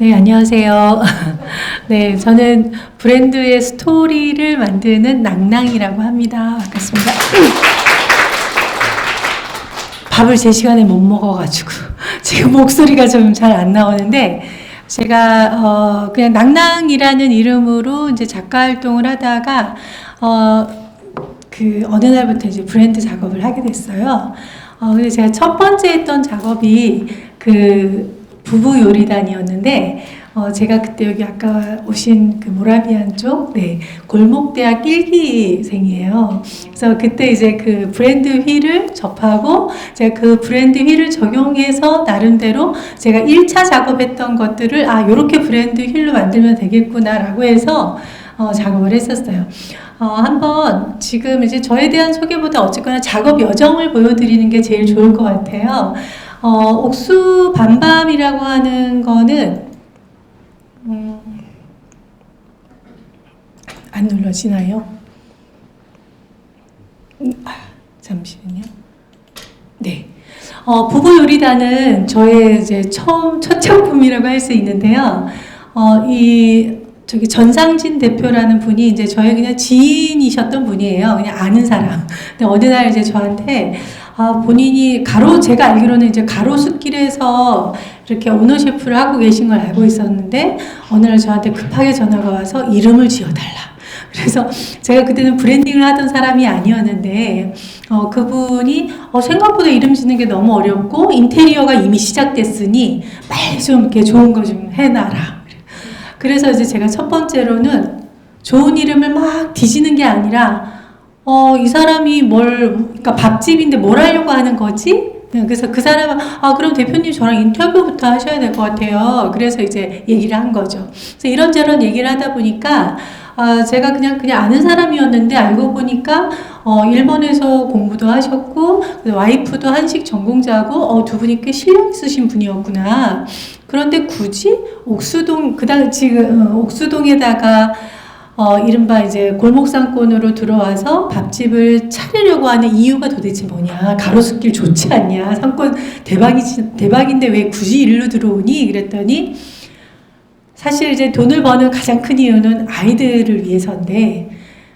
네, 안녕하세요. 네, 저는 브랜드의 스토리를 만드는 낭낭이라고 합니다. 반갑습니다. 밥을 제 시간에 못 먹어가지고 지금 목소리가 좀 잘 안 나오는데, 제가 그냥 낭낭이라는 이름으로 이제 작가 활동을 하다가 어느 날부터 이제 브랜드 작업을 하게 됐어요. 근데 제가 첫 번째 했던 작업이 부부 요리단이었는데, 제가 그때 여기 아까 오신 그 모라비안 쪽, 네, 골목대학 1기생이에요. 그래서 그때 이제 그 브랜드 휠을 접하고, 제가 그 브랜드 휠을 적용해서 나름대로 제가 1차 작업했던 것들을, 요렇게 브랜드 휠로 만들면 되겠구나라고 해서, 작업을 했었어요. 한번 지금 이제 저에 대한 소개보다 어쨌거나 작업 여정을 보여드리는 게 제일 좋을 것 같아요. 옥수 밤밤이라고 하는 거는 안 눌러지나요? 잠시만요. 네. 부부 요리단은 저의 이제 첫 작품이라고 할 수 있는데요. 전상진 대표라는 분이 이제 저의 그냥 지인이셨던 분이에요. 그냥 아는 사람. 근데 어느 날 이제 저한테 본인이 제가 알기로는 이제 가로수길에서 이렇게 오너셰프를 하고 계신 걸 알고 있었는데, 어느 날 저한테 급하게 전화가 와서 이름을 지어달라. 그래서 제가 그때는 브랜딩을 하던 사람이 아니었는데, 그분이 생각보다 이름 짓는 게 너무 어렵고 인테리어가 이미 시작됐으니 빨리 좀 이렇게 좋은 거 좀 해놔라. 그래서 이제 제가 첫 번째로는 좋은 이름을 막 뒤지는 게 아니라, 이 사람이 그러니까 밥집인데 뭘 하려고 하는 거지? 그래서 그 사람은, 그럼 대표님 저랑 인터뷰부터 하셔야 될 것 같아요. 그래서 이제 얘기를 한 거죠. 그래서 이런저런 얘기를 하다 보니까, 제가 그냥 아는 사람이었는데, 알고 보니까, 일본에서 공부도 하셨고, 와이프도 한식 전공자고, 두 분이 꽤 실력 있으신 분이었구나. 그런데 굳이 옥수동에다가, 이른바 이제 골목상권으로 들어와서 밥집을 차리려고 하는 이유가 도대체 뭐냐. 가로수길 좋지 않냐. 상권 대박인데 왜 굳이 일로 들어오니? 그랬더니, 사실 이제 돈을 버는 가장 큰 이유는 아이들을 위해서인데,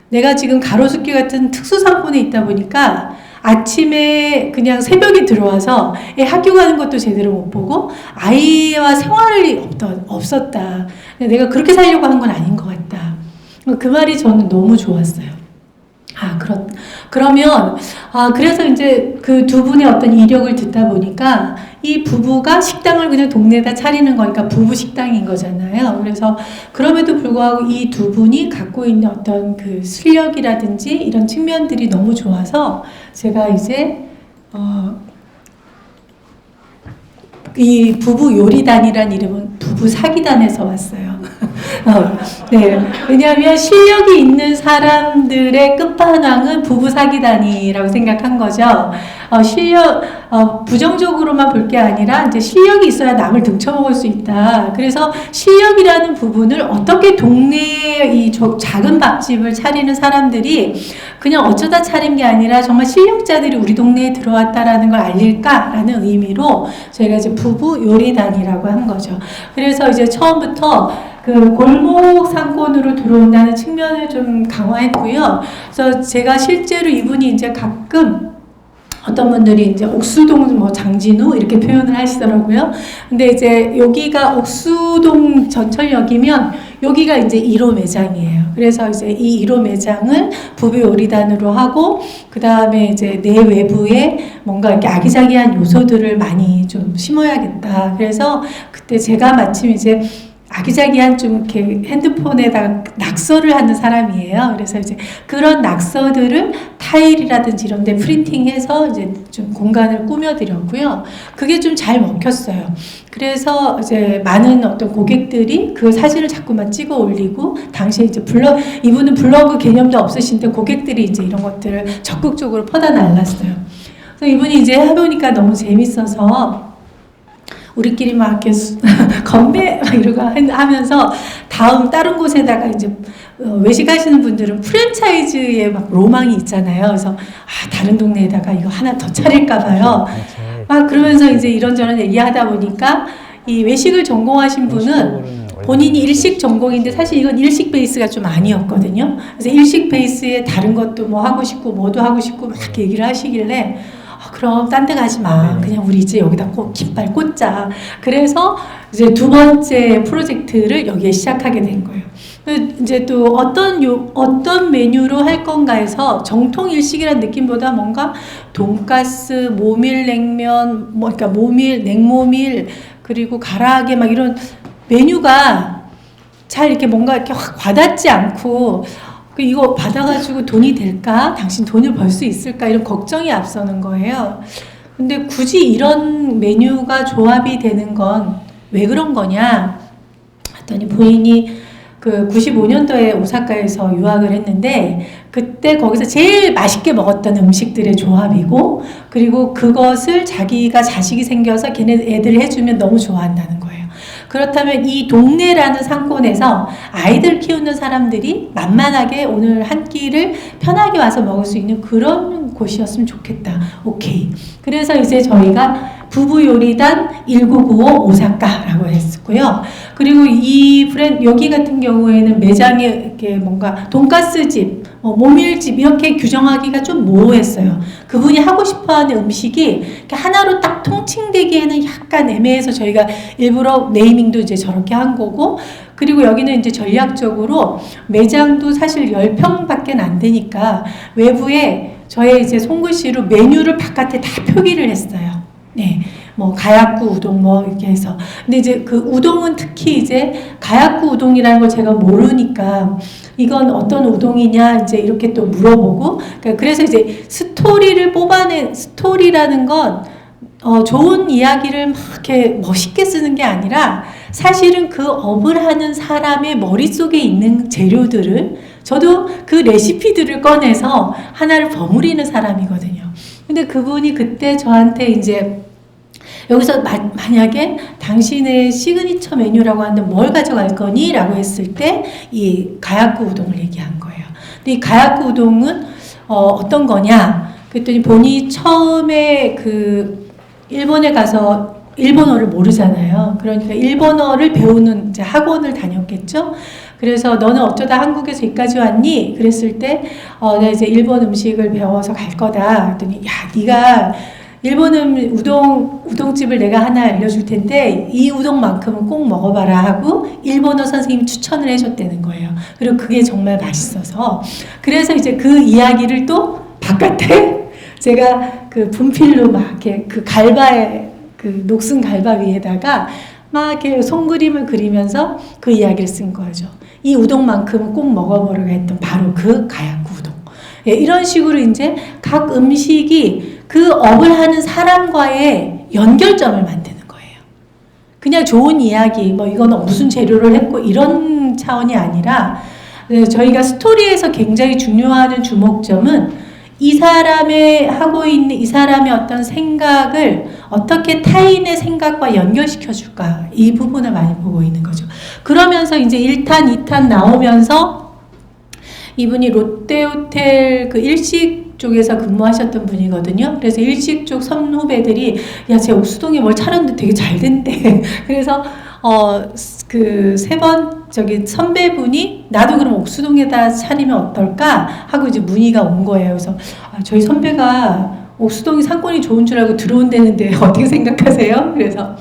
내가 지금 가로수길 같은 특수상권에 있다 보니까 아침에 그냥 새벽에 들어와서 애 학교 가는 것도 제대로 못 보고 아이와 생활이 없었다. 내가 그렇게 살려고 한 건 아닌 것 같다. 그 말이 저는 너무 좋았어요. 그러면, 그래서 이제 그 두 분의 어떤 이력을 듣다 보니까 이 부부가 식당을 그냥 동네에다 차리는 거니까 부부 식당인 거잖아요. 그래서 그럼에도 불구하고 이 두 분이 갖고 있는 어떤 그 실력이라든지 이런 측면들이 너무 좋아서 제가 이제, 이 부부 요리단이란 이름은 부부 사기단에서 왔어요. 네. 왜냐하면 실력이 있는 사람들의 끝판왕은 부부 사기단이라고 생각한 거죠. 부정적으로만 볼 게 아니라 이제 실력이 있어야 남을 등쳐먹을 수 있다. 그래서 실력이라는 부분을 어떻게 동네에 이 작은 밥집을 차리는 사람들이 그냥 어쩌다 차린 게 아니라 정말 실력자들이 우리 동네에 들어왔다라는 걸 알릴까라는 의미로 저희가 이제 부부 요리단이라고 한 거죠. 그래서 이제 처음부터 그 골목 상권으로 들어온다는 측면을 좀 강화했고요. 그래서 제가 실제로 이분이 이제 가끔 어떤 분들이 이제 옥수동 장진우 이렇게 표현을 하시더라고요. 근데 이제 여기가 옥수동 전철역이면 여기가 이제 1호 매장이에요. 그래서 이제 이 1호 매장을 부부 요리단으로 하고, 그 다음에 이제 내외부에 뭔가 이렇게 아기자기한 요소들을 많이 좀 심어야겠다. 그래서 그때 제가 마침 이제 아기자기한 좀 이렇게 핸드폰에다가 낙서를 하는 사람이에요. 그래서 이제 그런 낙서들을 타일이라든지 이런 데 프린팅해서 이제 좀 공간을 꾸며드렸고요. 그게 좀 잘 먹혔어요. 그래서 이제 많은 어떤 고객들이 그 사진을 자꾸만 찍어 올리고, 당시에 이제 이분은 블로그 개념도 없으신데 고객들이 이제 이런 것들을 적극적으로 퍼다 날랐어요. 그래서 이분이 이제 해보니까 너무 재밌어서 우리끼리 막 이렇게 건배 막 이러고 하면서 다른 곳에다가 이제 외식하시는 분들은 프랜차이즈에 막 로망이 있잖아요. 그래서 다른 동네에다가 이거 하나 더 차릴까 봐요. 막 그러면서 이제 이런저런 얘기하다 보니까 이 외식을 전공하신 분은 본인이 일식 전공인데 사실 이건 일식 베이스가 좀 아니었거든요. 그래서 일식 베이스에 다른 것도 뭐 하고 싶고 뭐도 하고 싶고 막 얘기를 하시길래 그럼 딴 데 가지 마. 그냥 우리 이제 여기다 꼭 깃발 꽂자. 그래서 이제 두 번째 프로젝트를 여기에 시작하게 된 거예요. 이제 또 어떤 메뉴로 할 건가 해서 정통 일식이라는 느낌보다 뭔가 돈가스, 모밀냉면, 뭐 그러니까 모밀, 냉모밀 그리고 가라아게 막 이런 메뉴가 잘 이렇게 뭔가 이렇게 확 와닿지 않고 이거 받아가지고 돈이 될까? 당신 돈을 벌 수 있을까? 이런 걱정이 앞서는 거예요. 근데 굳이 이런 메뉴가 조합이 되는 건 왜 그런 거냐? 했더니 본인이 그 95년도에 오사카에서 유학을 했는데 그때 거기서 제일 맛있게 먹었던 음식들의 조합이고 그리고 그것을 자기가 자식이 생겨서 걔네 애들 해주면 너무 좋아한다는 거예요. 그렇다면 이 동네라는 상권에서 아이들 키우는 사람들이 만만하게 오늘 한 끼를 편하게 와서 먹을 수 있는 그런 곳이었으면 좋겠다. 오케이. 그래서 이제 저희가 부부요리단 1995 오사카라고 했었고요. 그리고 이 브랜드 여기 같은 경우에는 매장에 이렇게 뭔가 돈가스집, 모밀집 이렇게 규정하기가 좀 모호했어요. 그분이 하고 싶어하는 음식이 이렇게 하나로 딱 통칭되기에는 약간 애매해서 저희가 일부러 네이밍도 이제 저렇게 한 거고 그리고 여기는 이제 전략적으로 매장도 사실 10평밖에 안 되니까 외부에 저의 이제 손글씨로 메뉴를 바깥에 다 표기를 했어요. 네. 뭐 가야쿠 우동 뭐 이렇게 해서 근데 이제 그 우동은 특히 이제 가야쿠 우동이라는 걸 제가 모르니까 이건 어떤 우동이냐 이제 이렇게 또 물어보고 그래서 이제 스토리를 뽑아낸 스토리라는 건 좋은 이야기를 막 이렇게 멋있게 쓰는 게 아니라 사실은 그 업을 하는 사람의 머릿속에 있는 재료들을 저도 그 레시피들을 꺼내서 하나를 버무리는 사람이거든요. 근데 그분이 그때 저한테 이제 여기서 만약에 당신의 시그니처 메뉴라고 하는데 뭘 가져갈 거니? 라고 했을 때 이 가야쿠 우동을 얘기한 거예요. 근데 이 가야쿠 우동은 어떤 거냐? 그랬더니 본인이 처음에 그 일본에 가서 일본어를 모르잖아요. 그러니까 일본어를 배우는 이제 학원을 다녔겠죠. 그래서 너는 어쩌다 한국에서 여기까지 왔니? 그랬을 때 나 이제 일본 음식을 배워서 갈 거다. 그랬더니 야, 네가 일본 우동집을 내가 하나 알려줄 텐데 이 우동만큼은 꼭 먹어봐라 하고 일본어 선생님이 추천을 해줬다는 거예요. 그리고 그게 정말 맛있어서 그래서 이제 그 이야기를 또 바깥에 제가 그 분필로 막 이렇게 그 갈바에 그 녹슨 갈바 위에다가 막 이렇게 손그림을 그리면서 그 이야기를 쓴 거죠. 이 우동만큼은 꼭 먹어보려고 했던 바로 그 가야쿠 우동. 예, 이런 식으로 이제 각 음식이 그 업을 하는 사람과의 연결점을 만드는 거예요. 그냥 좋은 이야기, 뭐 이거는 무슨 재료를 했고 이런 차원이 아니라 저희가 스토리에서 굉장히 중요한 주목점은 이 사람의 하고 있는 이 사람의 어떤 생각을 어떻게 타인의 생각과 연결시켜 줄까 이 부분을 많이 보고 있는 거죠. 그러면서 이제 1탄, 2탄 나오면서 이분이 롯데호텔 그 일식 쪽에서 근무하셨던 분이거든요. 그래서 일식 쪽 선후배들이 야, 쟤 옥수동에 뭘 차렸는데 되게 잘 된대. 그래서 그 저기 선배분이 나도 그럼 옥수동에다 차리면 어떨까 하고 이제 문의가 온 거예요. 그래서 저희 선배가 옥수동이 상권이 좋은 줄 알고 들어온다는데 어떻게 생각하세요? 그래서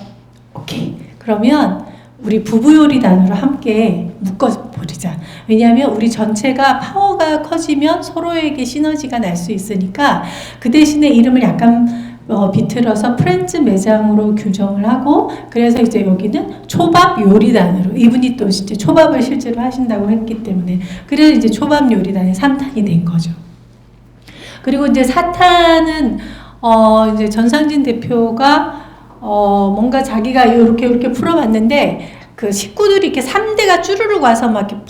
오케이. 그러면 우리 부부요리단으로 함께 묶어버리자. 왜냐하면 우리 전체가 파워가 커지면 서로에게 시너지가 날 수 있으니까 그 대신에 이름을 약간 비틀어서 프렌즈 매장으로 규정을 하고 그래서 이제 여기는 초밥 요리단으로 이분이 또 이제 초밥을 실제로 하신다고 했기 때문에 그래서 이제 초밥 요리단이 3탄이 된 거죠. 그리고 이제 4탄은 이제 전상진 대표가 뭔가 자기가 이렇게 풀어봤는데 그 식구들이 이렇게 3대가 쭈르륵 와서 막 이렇게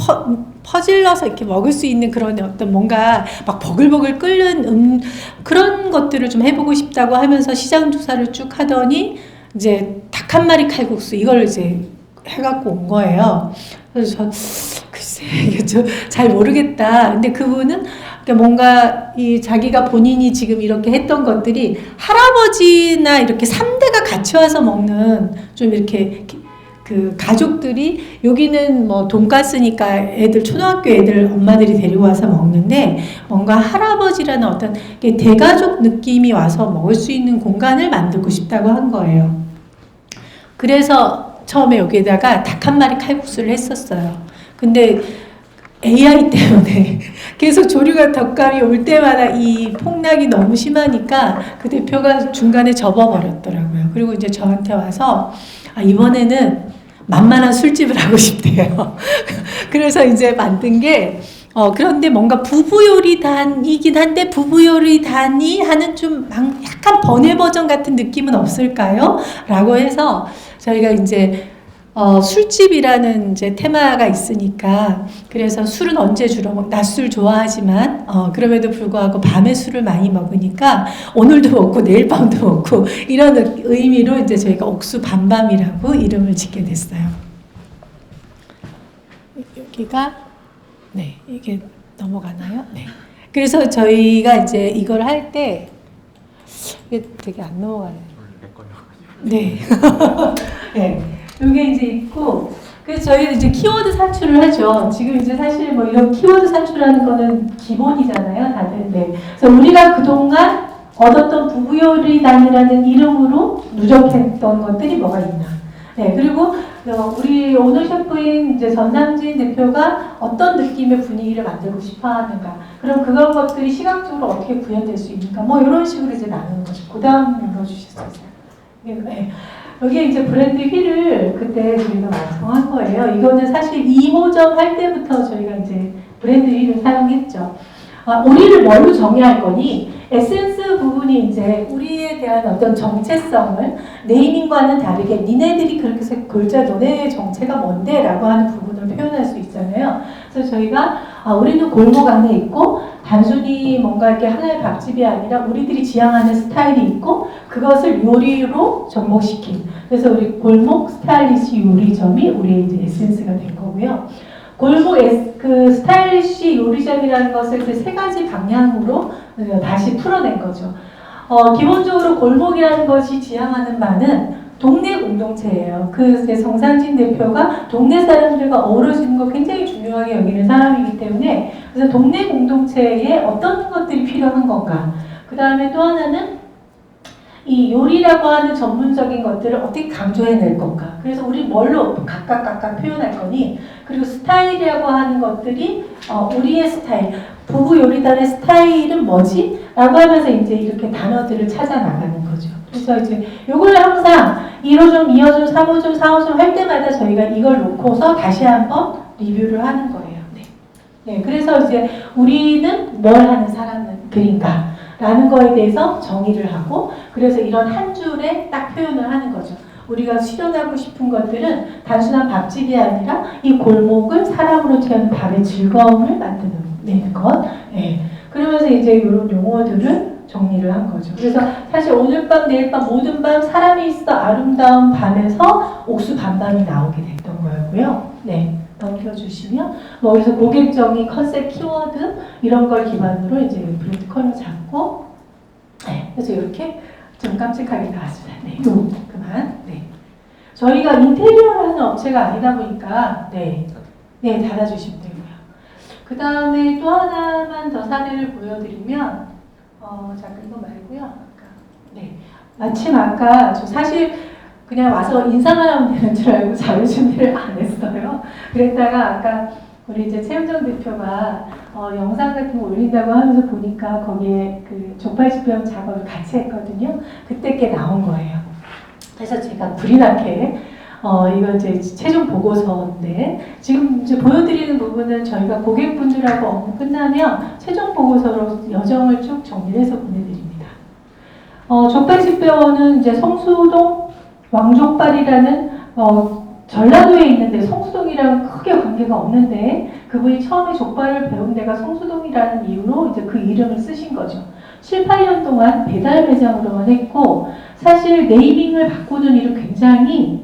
퍼질러서 이렇게 먹을 수 있는 그런 어떤 뭔가 막 버글버글 끓는 그런 것들을 좀 해보고 싶다고 하면서 시장 조사를 쭉 하더니 이제 닭 한 마리 칼국수 이걸 이제 해갖고 온 거예요. 그래서 저 글쎄 이게 잘 모르겠다. 근데 그분은 그러니까 뭔가 이 자기가 본인이 지금 이렇게 했던 것들이 할아버지나 이렇게 3대가 같이 와서 먹는 좀 이렇게 그 가족들이 여기는 뭐 돈가스니까 애들 초등학교 애들 엄마들이 데리고 와서 먹는데 뭔가 할아버지라는 어떤 대가족 느낌이 와서 먹을 수 있는 공간을 만들고 싶다고 한 거예요. 그래서 처음에 여기에다가 닭 한 마리 칼국수를 했었어요. 근데 AI 때문에 계속 조류가 덕감이 올 때마다 이 폭락이 너무 심하니까 그 대표가 중간에 접어버렸더라고요. 그리고 이제 저한테 와서 이번에는 만만한 술집을 하고 싶대요. 그래서 이제 만든 게 그런데 뭔가 부부요리단이긴 한데 부부요리단이 하는 좀 약간 번외 버전 같은 느낌은 없을까요? 라고 해서 저희가 이제 술집이라는 이제 테마가 있으니까 그래서 술은 언제 주로 낮술 좋아하지만 그럼에도 불구하고 밤에 술을 많이 먹으니까 오늘도 먹고 내일 밤도 먹고 이런 의미로 이제 저희가 옥수 밤밤이라고 이름을 짓게 됐어요. 여기가 네 이게 넘어가나요? 네. 그래서 저희가 이제 이걸 할 때 이게 되게 안 넘어가네요. 네. 네. 이게 이제 있고, 그래서 저희는 이제 키워드 산출을 하죠. 지금 이제 사실 뭐 이런 키워드 산출하는 거는 기본이잖아요, 다들. 네. 그래서 우리가 그동안 얻었던 부부요리단이라는 이름으로 누적했던 것들이 뭐가 있나. 네. 그리고 우리 오너 셰프인 이제 전남진 대표가 어떤 느낌의 분위기를 만들고 싶어 하는가. 그럼 그런 것들이 시각적으로 어떻게 구현될 수 있는가. 뭐 이런 식으로 이제 나누는 거죠. 그 다음 읽어주셨어요. 네. 여기 이제 브랜드 휠을 그때 저희가 완성한 거예요. 이거는 사실 2호점 할 때부터 저희가 이제 브랜드 휠을 사용했죠. 우리를 뭘로 정의할 거니? 에센스 부분이 이제 우리에 대한 어떤 정체성을 네이밍과는 다르게 니네들이 그렇게 골자 너네의 정체가 뭔데? 라고 하는 부분을 표현할 수 있잖아요. 그래서 저희가 우리는 골목 안에 있고 단순히 뭔가 이렇게 하나의 밥집이 아니라 우리들이 지향하는 스타일이 있고 그것을 요리로 접목시킨 그래서 우리 골목 스타일리시 요리점이 우리의 이제 에센스가 된 거고요. 골목 그 스타일리시 요리점이라는 것을 이제 세 가지 방향으로 다시 풀어낸 거죠. 기본적으로 골목이라는 것이 지향하는 바는 동네 공동체예요. 그 정상진 대표가 동네 사람들과 어우러지는 거 굉장히 중요하게 여기는 사람이기 때문에 그래서 동네 공동체에 어떤 것들이 필요한 건가. 그 다음에 또 하나는 이 요리라고 하는 전문적인 것들을 어떻게 강조해낼 건가. 그래서 우리 뭘로 각각 표현할 거니. 그리고 스타일이라고 하는 것들이 우리의 스타일, 부부 요리단의 스타일은 뭐지? 라고 하면서 이제 이렇게 단어들을 찾아 나가는 거죠. 그래서 이제 요걸 항상 1호점, 2호점, 3호점, 4호점 할 때마다 저희가 이걸 놓고서 다시 한번 리뷰를 하는 거예요. 네. 네, 그래서 이제 우리는 뭘 하는 사람들인가 라는 거에 대해서 정의를 하고 그래서 이런 한 줄에 딱 표현을 하는 거죠. 우리가 실현하고 싶은 것들은 단순한 밥집이 아니라 이 골목을 사람으로 채우는 밤의 즐거움을 만드는 것. 네. 그러면서 이제 이런 용어들을 정리를 한 거죠. 그래서 사실 오늘 밤, 내일 밤, 모든 밤 사람이 있어 아름다운 밤에서 옥수 밤밤이 나오게 됐던 거였고요. 네. 넘겨주시면 뭐 그래서 고객 정의, 컨셉, 키워드 이런 걸 기반으로 이제 브랜드 컬러 잡고 네. 그래서 이렇게 좀 깜찍하게 나왔습니다. 네. 그만. 네. 저희가 인테리어를 하는 업체가 아니다 보니까 네. 네, 닫아주시면 되고요. 그 다음에 또 하나만 더 사례를 보여드리면 잠깐 이거 말고요. 네. 마침 아까 저 사실 그냥 와서 인사만 하면 되는 줄 알고 자료 준비를 안 했어요. 그랬다가 아까 우리 이제 최은정 대표가 영상 같은 거 올린다고 하면서 보니까 거기에 그 족발집병 작업을 같이 했거든요. 그때 게 나온 거예요. 그래서 제가 불이 나게 이거 이제 최종 보고서인데 지금 이제 보여드리는 부분은 저희가 고객분들하고 업무 끝나면 최종 보고서로 여정을 쭉 정리해서 보내드립니다. 족발집병원은 이제 성수동 왕족발이라는 전라도에 있는데 성수동이랑 크게 관계가 없는데 그분이 처음에 족발을 배운 데가 성수동이라는 이유로 이제 그 이름을 쓰신 거죠. 7, 8년 동안 배달 매장으로만 했고 사실 네이밍을 바꾸는 일은 굉장히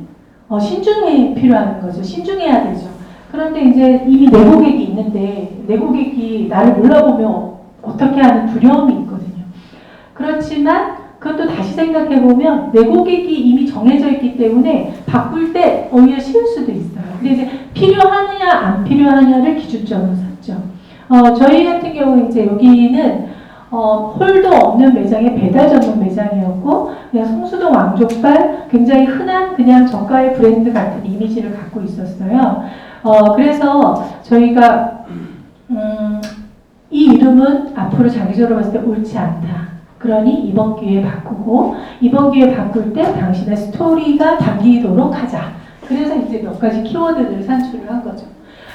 신중해 필요한 거죠. 신중해야 되죠. 그런데 이제 이미 내고객이 있는데 내고객이 나를 몰라보면 어떻게 하는 두려움이 있거든요. 그렇지만 그것도 다시 생각해보면 내 고객이 이미 정해져 있기 때문에 바꿀 때 오히려 쉬울 수도 있어요. 근데 이제 필요하느냐 안 필요하냐를 기준점으로 샀죠. 저희 같은 경우 이제 여기는 홀도 없는 매장의 배달 전문 매장이었고 그냥 성수동 왕족발 굉장히 흔한 그냥 저가의 브랜드 같은 이미지를 갖고 있었어요. 그래서 저희가 이 이름은 앞으로 장기적으로 봤을 때 옳지 않다. 그러니 이번 기회에 바꾸고 이번 기회에 바꿀 때 당신의 스토리가 담기도록 하자. 그래서 이제 몇 가지 키워드들을 산출을 한 거죠.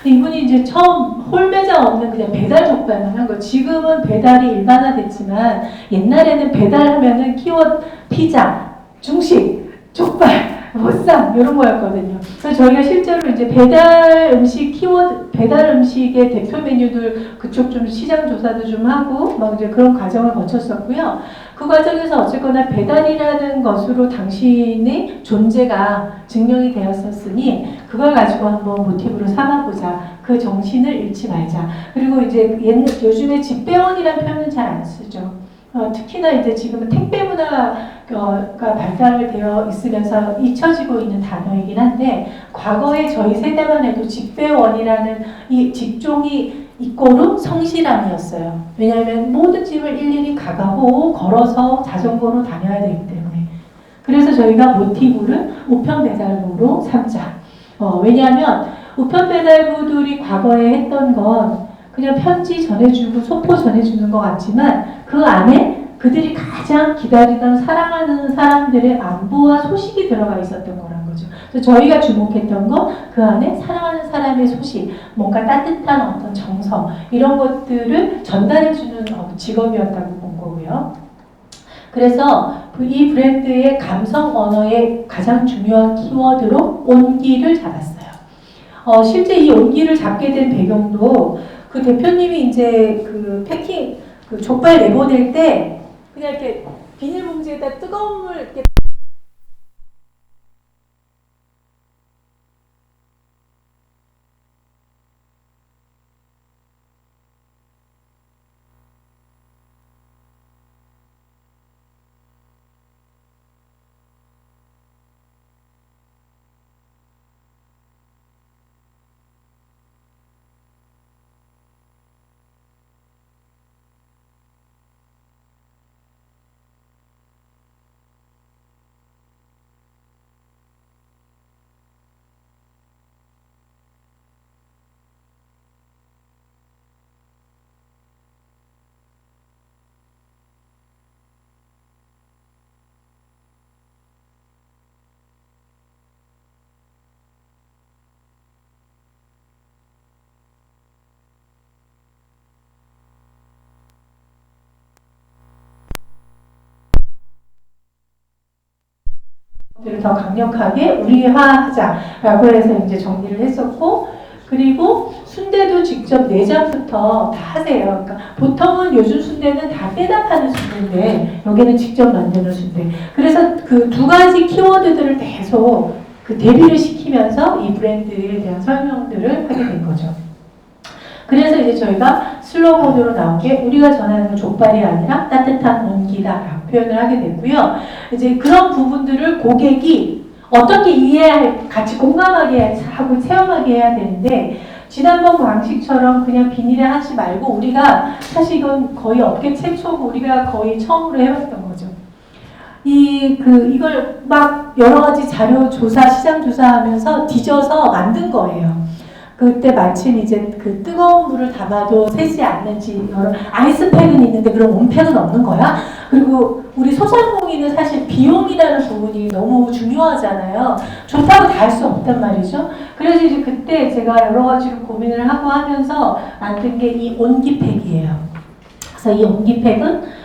이분이 이제 처음 홀 매장 없는 그냥 배달 족발만 한 거. 지금은 배달이 일반화됐지만 옛날에는 배달하면은 키워드 피자, 중식, 족발, 보쌈 이런 거였거든요. 그래서 저희가 실제로 이제 배달 음식 키워드, 배달 음식의 대표 메뉴들 그쪽 좀 시장 조사도 좀 하고 막 이제 그런 과정을 거쳤었고요. 그 과정에서 어쨌거나 배달이라는 것으로 당신의 존재가 증명이 되었었으니 그걸 가지고 한번 모티브로 삼아보자. 그 정신을 잃지 말자. 그리고 이제 요즘에 집배원이라는 표현은 잘 안 쓰죠. 특히나 이제 지금은 택배 문화가 발달되어 있으면서 잊혀지고 있는 단어이긴 한데 과거에 저희 세대만 해도 집배원이라는 이 직종이 이꼬르 성실함이었어요. 왜냐하면 모든 집을 일일이 가가고 걸어서 자전거로 다녀야 되기 때문에. 그래서 저희가 모티브를 우편 배달부로 삼자. 왜냐하면 우편 배달부들이 과거에 했던 건 그냥 편지 전해주고 소포 전해주는 것 같지만 그 안에 그들이 가장 기다리던 사랑하는 사람들의 안부와 소식이 들어가 있었던 거란 거죠. 그래서 저희가 주목했던 건 그 안에 사랑하는 사람의 소식, 뭔가 따뜻한 어떤 정서 이런 것들을 전달해주는 직업이었다고 본 거고요. 그래서 이 브랜드의 감성 언어의 가장 중요한 키워드로 온기를 잡았어요. 실제 이 온기를 잡게 된 배경도 그 대표님이 이제 그 패킹, 그 족발 내보낼 때 그냥 이렇게 비닐봉지에다 뜨거운 물 이렇게 더 강력하게 우리화하자라고 해서 이제 정리를 했었고 그리고 순대도 직접 내장부터 다 하세요. 그러니까 보통은 요즘 순대는 다 떼다 파는 순대인데 여기는 직접 만드는 순대. 그래서 그 두 가지 키워드들을 계속 그 대비를 시키면서 이 브랜드에 대한 설명들을 하게 된 거죠. 그래서 이제 저희가 슬로건으로 나온 게 우리가 전하는 족발이 아니라 따뜻한 온기다라고 표현을 하게 됐고요. 이제 그런 부분들을 고객이 어떻게 이해할, 같이 공감하게 하고 체험하게 해야 되는데 지난번 방식처럼 그냥 비닐에 하지 말고 우리가 사실 이건 거의 업계 최초고 우리가 거의 처음으로 해봤던 거죠. 이걸 막 여러 가지 자료 조사, 시장 조사하면서 뒤져서 만든 거예요. 그때 마침 이제 그 뜨거운 물을 담아도 새지 않는지 여러 아이스팩은 있는데 그럼 온팩은 없는 거야? 그리고 우리 소상공인은 사실 비용이라는 부분이 너무 중요하잖아요. 좋다고 다 할 수 없단 말이죠. 그래서 이제 그때 제가 여러 가지로 고민을 하고 하면서 만든 게 이 온기팩이에요. 그래서 이 온기팩은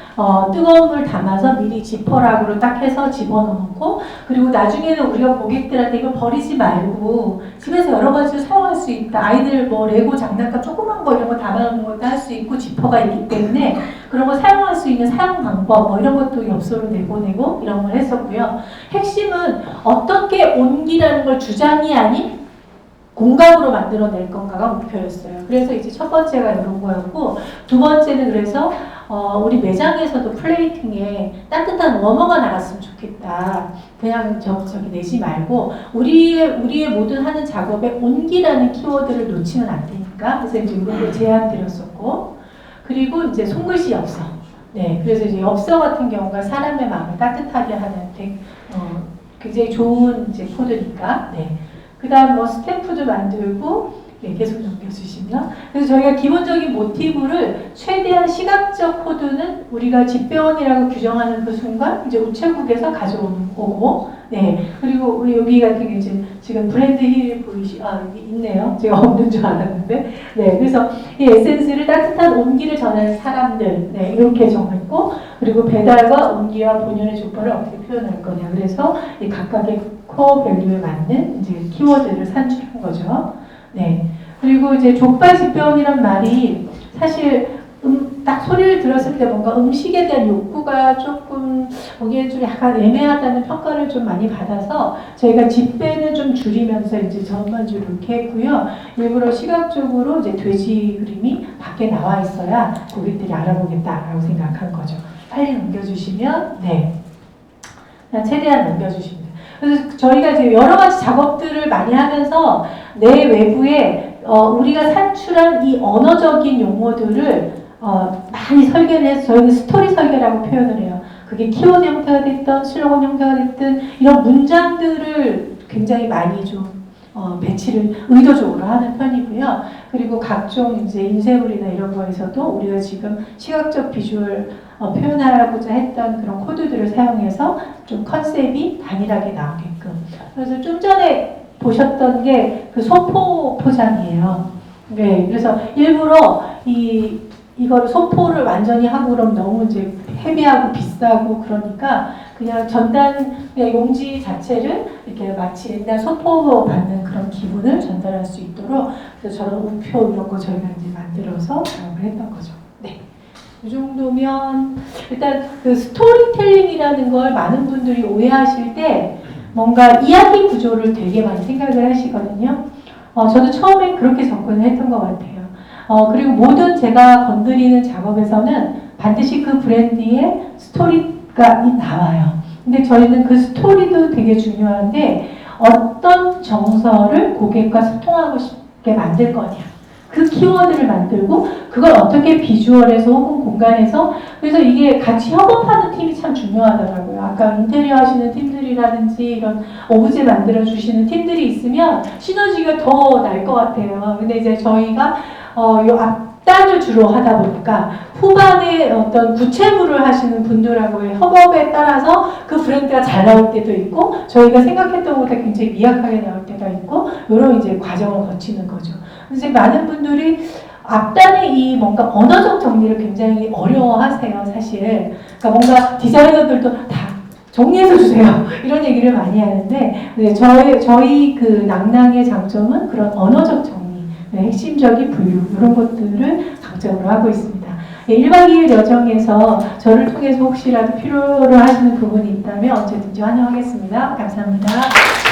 뜨거운 물 담아서 미리 지퍼락으로 딱 해서 집어넣고 그리고 나중에는 우리가 고객들한테 이거 버리지 말고 집에서 여러 가지로 사용할 수 있다. 아이들 뭐 레고 장난감 조그만 거 이런 거 담아놓는 것도 할 수 있고 지퍼가 있기 때문에 그런 거 사용할 수 있는 사용 방법 뭐 이런 것도 엽서로 내보내고 이런 걸 했었고요. 핵심은 어떻게 온기라는 걸 주장이 아닌 공감으로 만들어낼 건가가 목표였어요. 그래서 이제 첫 번째가 이런 거였고, 두 번째는 그래서 우리 매장에서도 플레이팅에 따뜻한 워머가 나갔으면 좋겠다. 그냥 저기 내지 말고 우리의 모든 하는 작업에 온기라는 키워드를 놓치면 안 되니까. 그래서 이제 이런 걸 제안 드렸었고, 그리고 이제 손글씨 엽서. 네, 그래서 이제 엽서 같은 경우가 사람의 마음을 따뜻하게 하는 굉장히 좋은 이제 코드니까. 네. 그다음 뭐 스탬프도 만들고. 네, 계속 넘겨주시면. 그래서 저희가 기본적인 모티브를 최대한 시각적 코드는 우리가 집배원이라고 규정하는 그 순간 이제 우체국에서 가져오는 거고, 네. 그리고 우리 여기 같은 경우 이제 지금 브랜드 힐 여기 있네요. 제가 없는 줄 알았는데. 네. 그래서 이 에센스를 따뜻한 온기를 전하는 사람들, 네. 이렇게 정했고, 그리고 배달과 온기와 본연의 조건을 어떻게 표현할 거냐. 그래서 이 각각의 코어 밸류에 맞는 이제 키워드를 산출한 거죠. 네. 그리고 이제 족발 집배원이란 말이 사실 딱 소리를 들었을 때 뭔가 음식에 대한 욕구가 조금 거기에 좀 약간 애매하다는 평가를 좀 많이 받아서 저희가 집배는 좀 줄이면서 이제 전반적으로 이렇게 했고요. 일부러 시각적으로 이제 돼지 그림이 밖에 나와 있어야 고객들이 알아보겠다라고 생각한 거죠. 빨리 넘겨주시면, 네. 그냥 최대한 넘겨주시면 돼요. 그래서 저희가 이제 여러 가지 작업들을 많이 하면서 내 외부에 우리가 산출한 이 언어적인 용어들을 많이 설계를 해서 저희는 스토리 설계라고 표현을 해요. 그게 키워드 형태가 됐든 슬로건 형태가 됐든 이런 문장들을 굉장히 많이 좀 배치를 의도적으로 하는 편이고요. 그리고 각종 이제 인쇄물이나 이런 거에서도 우리가 지금 시각적 비주얼 표현하고자 했던 그런 코드들을 사용해서 좀 컨셉이 단일하게 나오게끔. 그래서 좀 전에 보셨던 게 그 소포 포장이에요. 네, 그래서 일부러 이거를 소포를 완전히 하고 그럼 너무 이제 헤비하고 비싸고 그러니까 그냥 그냥 용지 자체를 이렇게 마치 옛날 소포 받는 그런 기분을 전달할 수 있도록 그래서 저런 우표 이런 거 저희가 이제 만들어서 작업을 했던 거죠. 네. 이 정도면 일단 그 스토리텔링이라는 걸 많은 분들이 오해하실 때 뭔가 이야기 구조를 되게 많이 생각을 하시거든요. 저도 처음엔 그렇게 접근을 했던 것 같아요. 그리고 모든 제가 건드리는 작업에서는 반드시 그 브랜드의 스토리가 나와요. 근데 저희는 그 스토리도 되게 중요한데 어떤 정서를 고객과 소통하고 싶게 만들 거냐. 그 키워드를 만들고 그걸 어떻게 비주얼에서 혹은 공간에서 그래서 이게 같이 협업하는 팀이 참 중요하더라고요. 아까 인테리어 하시는 팀들이라든지 이런 오브제 만들어 주시는 팀들이 있으면 시너지가 더 날 것 같아요. 근데 이제 저희가 요 앞단을 주로 하다 보니까 후반에 어떤 구체물을 하시는 분들하고의 협업에 따라서 그 브랜드가 잘 나올 때도 있고 저희가 생각했던 것보다 굉장히 미약하게 나올 때가 있고 이런 이제 과정을 거치는 거죠. 이제 많은 분들이 앞단의 이 뭔가 언어적 정리를 굉장히 어려워하세요, 사실. 그러니까 뭔가 디자이너들도 다 정리해서 주세요. 이런 얘기를 많이 하는데, 네, 저희 그 낭낭의 장점은 그런 언어적 정리, 네, 핵심적인 분류, 이런 것들을 강점으로 하고 있습니다. 네, 1박 2일 여정에서 저를 통해서 혹시라도 필요로 하시는 부분이 있다면 언제든지 환영하겠습니다. 감사합니다.